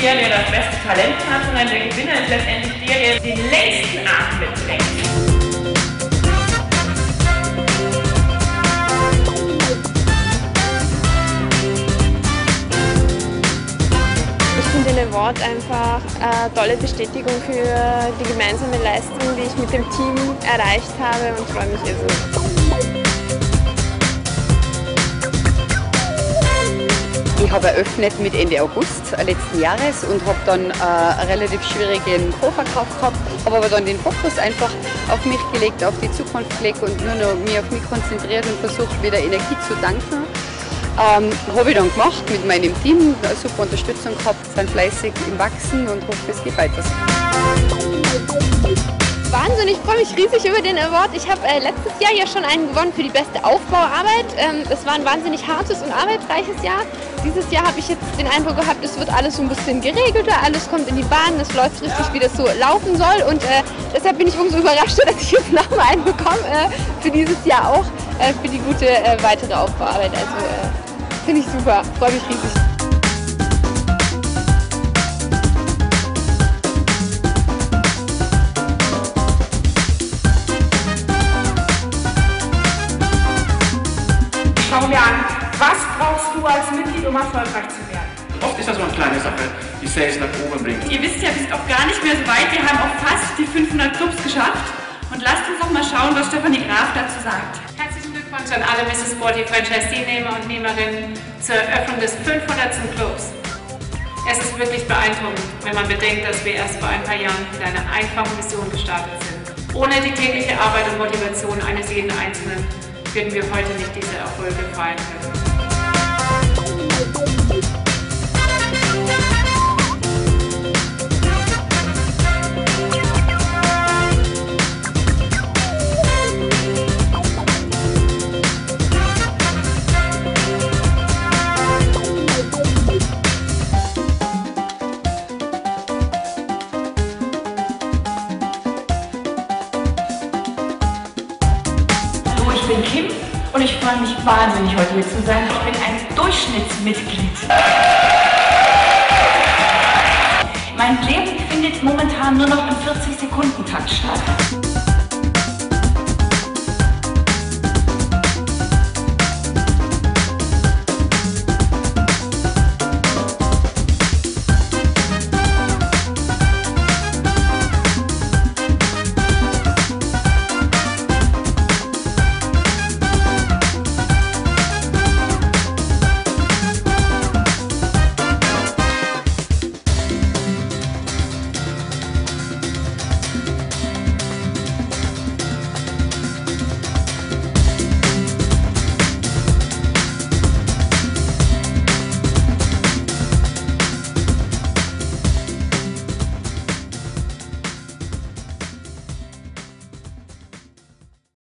der das beste Talent hat, sondern der Gewinner ist letztendlich der den längsten Atem mitbringt. Ich finde den Award einfach eine tolle Bestätigung für die gemeinsame Leistung, die ich mit dem Team erreicht habe, und freue mich irrsinnig. Ich habe eröffnet mit Ende August letzten Jahres und habe dann einen relativ schwierigen Vorverkauf gehabt, habe aber dann den Fokus einfach auf mich gelegt, auf die Zukunft gelegt und nur noch mich auf mich konzentriert und versucht, wieder Energie zu tanken. Habe ich dann gemacht mit meinem Team, eine super Unterstützung gehabt, sind fleißig im Wachsen und hoffe, es geht weiter. Wahnsinn, ich freue mich riesig über den Award. Ich habe letztes Jahr ja schon einen gewonnen für die beste Aufbauarbeit. Das war ein wahnsinnig hartes und arbeitsreiches Jahr. Dieses Jahr habe ich jetzt den Eindruck gehabt, es wird alles so ein bisschen geregelter, alles kommt in die Bahn, es läuft richtig, wie das so laufen soll. Und deshalb bin ich umso überraschter, dass ich jetzt nochmal einen bekomme, für dieses Jahr auch, für die gute weitere Aufbauarbeit. Also finde ich super, freue mich riesig. Schauen wir an, was brauchst du als Mitglied, um erfolgreich zu werden? Oft ist das so eine kleine Sache, die Sales nach oben bringt. Ihr wisst ja, wir sind auch gar nicht mehr so weit. Wir haben auch fast die 500 Clubs geschafft. Und lasst uns doch mal schauen, was Stefanie Graf dazu sagt. Herzlichen Glückwunsch an alle Mrs. Sporty Franchise-Nehmer und Nehmerinnen zur Eröffnung des 500. Clubs. Es ist wirklich beeindruckend, wenn man bedenkt, dass wir erst vor ein paar Jahren mit einer einfachen Mission gestartet sind. Ohne die tägliche Arbeit und Motivation eines jeden Einzelnen würden wir heute nicht diese Erfolge feiern können. Ich bin Kim und ich freue mich wahnsinnig, heute hier zu sein. Ich bin ein Durchschnittsmitglied. Mein Leben findet momentan nur noch im 40-Sekunden-Takt statt.